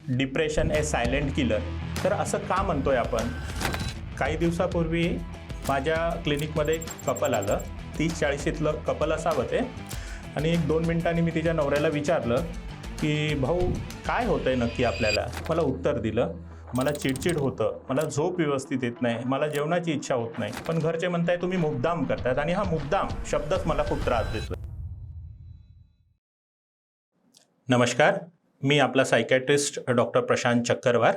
Depression ए silent killer. तर असं का म्हणतोय आपण? काही दिवसापूर्वी माझ्या क्लिनिकमध्ये एक कपल आलं. 30-40लं कपल असावं ते. आणि 1-2 मिनिटांनी मी तिच्या नवऱ्याला विचारलं की भाऊ काय होतंय नक्की आपल्याला? मला उत्तर दिलं, मला चिडचिड होतं, मला झोप व्यवस्थित येत नाही, मला जेवणाची इच्छा होत नाही, पण घरचे म्हणताय तुम्ही मुद्दाम करतायत आणि हा मुद्दाम शब्दच मला खूप त्रास देतोय. नमस्कार, मी आपला सायकॅट्रिस्ट डॉक्टर प्रशांत चक्करवार.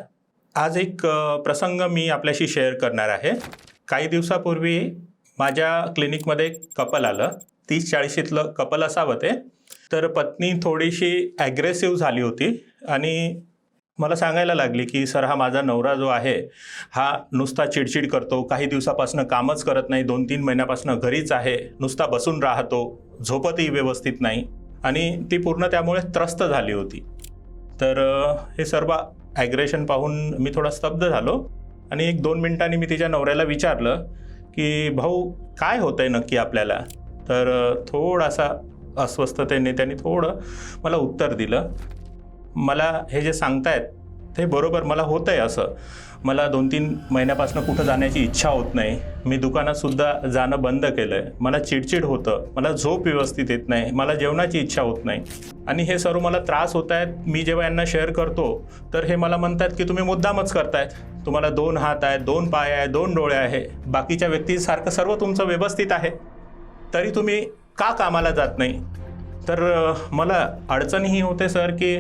आज एक प्रसंग मी आपल्याशी शेअर करणार आहे. काही दिवसापूर्वी माझ्या क्लिनिकमध्ये एक कपल आलं. 30-40लं कपल असावं ते. तर पत्नी थोडीशी ॲग्रेसिव्ह झाली होती आणि मला सांगायला लागली की सर, हा माझा नवरा जो आहे हा नुसता चिडचिड करतो, काही दिवसापासून कामच करत नाही, 2-3 महिन्यापासून घरीच आहे, नुसता बसून राहतो, झोपतही व्यवस्थित नाही आणि ती पूर्ण त्यामुळे त्रस्त झाली होती. तर हे सर्व ॲग्रेशन पाहून मी थोडा स्तब्ध झालो आणि 1-2 मिनिटांनी मी तिच्या नवऱ्याला विचारलं की भाऊ काय होतंय नक्की आपल्याला? तर थोडासा अस्वस्थतेने त्यांनी थोडं मला उत्तर दिलं, मला हे जे सांगतायत ते बरोबर मला होतंय असं. मला 2-3 महिन्यापासून कुठं जाण्याची इच्छा होत नाही, मी दुकानातसुद्धा जाणं बंद केलं आहे, मला चिडचिड होतं, मला झोप व्यवस्थित येत नाही, मला जेवणाची इच्छा होत नाही आणि हे सर्व मला त्रास होत आहेत. मी जेव्हा यांना शेअर करतो तर हे मला म्हणतात की तुम्ही मुद्दामच करतायत, तुम्हाला 2 हात आहेत, 2 पाय आहे, 2 डोळे आहे, बाकीच्या व्यक्तीसारखं सर्व तुमचं व्यवस्थित आहे, तरी तुम्ही का कामाला जात नाही? तर मला अडचण ही होते सर की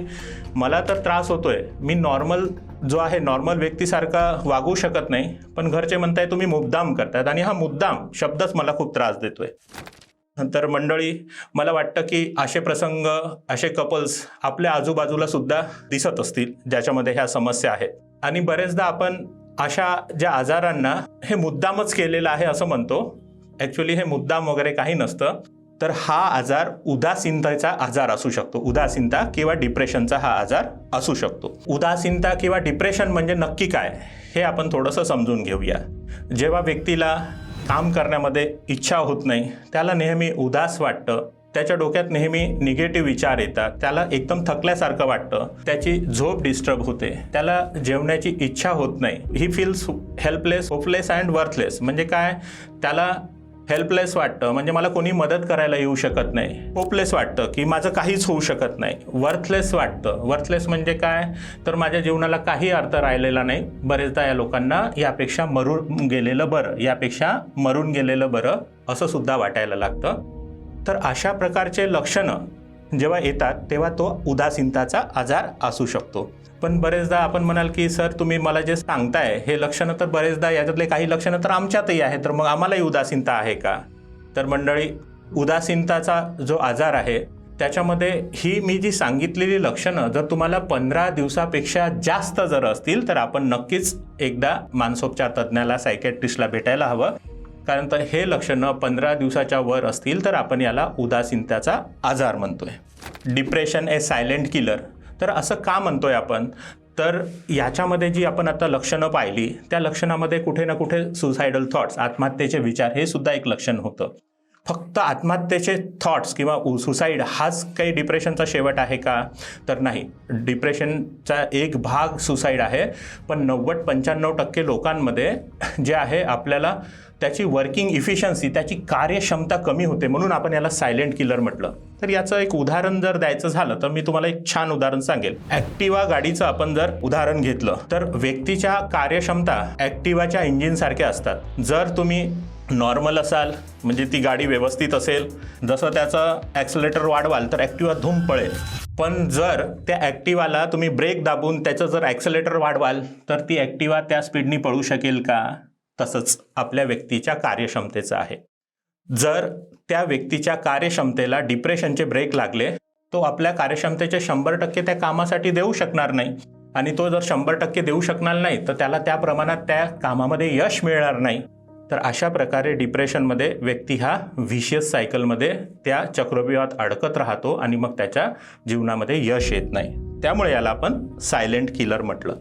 मला तर त्रास होतोय, मी नॉर्मल जो आहे नॉर्मल व्यक्तीसारखा वागू शकत नाही, पण घरचे म्हणताय तुम्ही मुद्दाम करतायत आणि हा मुद्दाम शब्दच मला खूप त्रास देतोय. तर मंडळी, मला वाटतं की असे प्रसंग, असे कपल्स आपल्या आजूबाजूला सुद्धा दिसत असतील ज्याच्यामध्ये ह्या समस्या आहेत. आणि बरेचदा आपण अशा ज्या आजारांना हे मुद्दामच केलेलं आहे असं म्हणतो. ॲक्च्युली हे मुद्दाम वगैरे काही नसतं. तर हा आजार उदासीनतेचा आजार असू शकतो. उदासीनता किंवा डिप्रेशनचा हा आजार असू शकतो. उदासीनता किंवा डिप्रेशन म्हणजे नक्की काय हे आपण थोडंसं समजून घेऊया. जेव्हा व्यक्तीला काम करण्यामध्ये इच्छा होत नाही, त्याला नेहमी उदास वाटतं, त्याच्या डोक्यात नेहमी निगेटिव्ह विचार येतात, त्याला एकदम थकल्यासारखं वाटतं, त्याची झोप डिस्टर्ब होते, त्याला जेवण्याची इच्छा होत नाही, he feels helpless, hopeless and worthless. म्हणजे काय? त्याला हेल्पलेस वाटतं, म्हणजे मला कोणी मदत करायला येऊ शकत नाही. होपलेस वाटतं की माझं काहीच होऊ शकत नाही. वर्थलेस वाटतं. वर्थलेस म्हणजे काय? तर माझ्या जीवनाला काही अर्थ राहिलेला नाही. बरेचदा या लोकांना यापेक्षा मरून गेलेलं बरं, यापेक्षा मरून गेलेलं बरं असं सुद्धा वाटायला लागतं. तर अशा प्रकारचे लक्षणं जेव्हा येतात तेव्हा तो उदासीनताचा आजार असू शकतो. पण बरेचदा आपण म्हणाल की सर, तुम्ही मला जे सांगताय हे लक्षणं तर बरेचदा याच्यातले काही लक्षणं तर आमच्यातही आहे, तर मग आम्हालाही उदासीनता आहे का? तर मंडळी, उदासीनताचा जो आजार आहे त्याच्यामध्ये ही मी जी सांगितलेली लक्षणं जर तुम्हाला 15 दिवसापेक्षा जास्त जर असतील तर आपण नक्कीच एकदा मानसोपचार तज्ज्ञाला, सायकॅट्रिस्टला भेटायला हवं. कारण तर हे लक्षणं 15 दिवसाच्या वर असतील तर आपण याला उदासीनतेचा आजार म्हणतोय. डिप्रेशन ए सायलेंट किलर. तर असं का म्हणतोय आपण? तर याच्यामध्ये जी आपण आता लक्षणं पाहिली त्या लक्षणामध्ये कुठे ना कुठे सुसायडल थॉट्स, आत्महत्येचे विचार, हे सुद्धा एक लक्षण होतं. फक्त आत्महत्येचे थॉट्स किंवा सुसाईड हाच काही डिप्रेशनचा शेवट आहे का? तर नाही. डिप्रेशनचा एक भाग सुसाईड आहे, पण 90-95% लोकांमध्ये जे आहे आपल्याला त्याची वर्किंग इफिशियन्सी, त्याची कार्यक्षमता कमी होते, म्हणून आपण याला सायलेंट किलर म्हटलं. तर याचं एक उदाहरण जर द्यायचं झालं तर मी तुम्हाला एक छान उदाहरण सांगेल. ॲक्टिवा गाडीचं आपण जर उदाहरण घेतलं तर व्यक्तीच्या कार्यक्षमता ॲक्टिवाच्या इंजिनसारख्या असतात. जर तुम्ही नॉर्मल असाल, म्हणजे ती गाडी व्यवस्थित असेल, जसं त्याचं ॲक्सिलेटर वाढवाल तर ॲक्टिवा धूम पळेल. पण जर त्या ॲक्टिवाला तुम्ही ब्रेक दाबून त्याचं जर ॲक्सिलेटर वाढवाल तर ती ॲक्टिवा त्या स्पीडनी पळू शकेल का? तसंच आपल्या व्यक्तीच्या कार्यक्षमतेचं आहे. जर त्या व्यक्तीच्या कार्यक्षमतेला डिप्रेशनचे ब्रेक लागले, तो आपल्या कार्यक्षमतेचे 100% त्या कामासाठी देऊ शकणार नाही. आणि तो जर 100% देऊ शकणार नाही तर त्याला त्या प्रमाणात त्या कामामध्ये यश मिळणार नाही. तर अशा प्रकारे डिप्रेशनमध्ये व्यक्ती हा व्हिशियस सायकलमध्ये त्या चक्रव्यूहात अडकत राहतो आणि मग त्याच्या जीवनामध्ये यश येत नाही. त्यामुळे याला आपण सायलेंट किलर म्हटलं.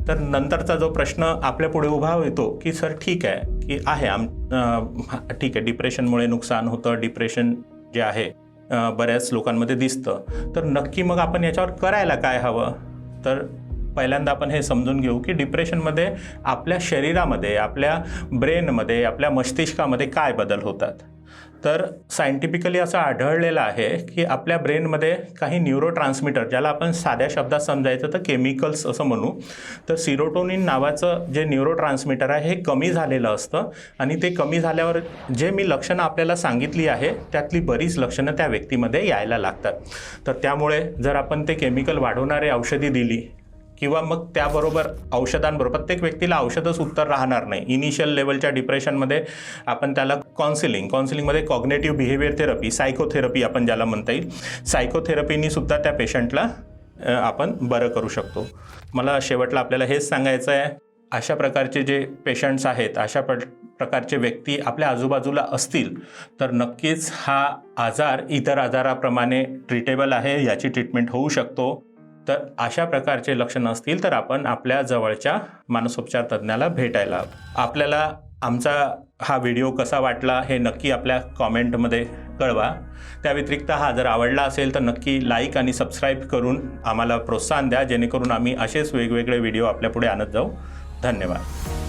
तर नंतरचा जो प्रश्न आपल्या पुढे उभा येतो की सर, ठीक आहे की आहे ठीक आहे, डिप्रेशनमुळे नुकसान होतं, डिप्रेशन जे आहे बऱ्याच लोकांमध्ये दिसतं, तर नक्की मग आपण याच्यावर करायला काय हवं? तर पहिल्यांदा आपण हे समजून घेऊ की डिप्रेशनमध्ये आपल्या शरीरामध्ये, आपल्या ब्रेनमध्ये, आपल्या मस्तिष्कामध्ये काय बदल होतात. तर सायंटिफिकली असं आढळलेलं आहे की आपल्या ब्रेनमध्ये काही न्यूरोट्रान्समीटर, ज्याला आपण साध्या शब्दात समजायचं तर केमिकल्स असं म्हणू, तर सिरोटोनिन नावाचं जे न्यूरोट्रान्समीटर आहे हे कमी झालेलं असतं आणि ते कमी झाल्यावर जे मी लक्षणं आपल्याला सांगितली आहे त्यातली बरीच लक्षणं त्या व्यक्तीमध्ये यायला लागतात. तर त्यामुळे जर आपण ते केमिकल वाढवणारी औषधी दिली किंवा मग त्याबरोबर औषधांबरोबर, प्रत्येक व्यक्तीला औषधच उत्तर राहणार नाही. इनिशियल लेवलच्या डिप्रेशनमध्ये आपण त्याला काउन्सिलिंगमध्ये कॉग्नेटिव्ह बिहेवियर थेरपी, सायकोथेरपी आपण ज्याला म्हणता येईल, सायकोथेरपीनी सुद्धा त्या पेशंटला आपण बरं करू शकतो. मला शेवटला आपल्याला हेच सांगायचं आहे, अशा प्रकारचे जे पेशंट्स आहेत, अशा प्रकारचे व्यक्ती आपल्या आजूबाजूला असतील तर नक्कीच हा आजार इतर आजाराप्रमाणे ट्रीटेबल आहे, याची ट्रीटमेंट होऊ शकतो. तर अशा प्रकारचे लक्षणं असतील तर आपण आपल्या जवळच्या मानसोपचार तज्ज्ञाला भेटायला हवं. आपल्याला आमचा हा व्हिडिओ कसा वाटला हे नक्की आपल्या कॉमेंटमध्ये कळवा. त्या व्यतिरिक्त हा जर आवडला असेल तर नक्की लाईक आणि सबस्क्राईब करून आम्हाला प्रोत्साहन द्या, जेणेकरून आम्ही असेच वेगवेगळे व्हिडिओ आपल्यापुढे आणत जाऊ. धन्यवाद.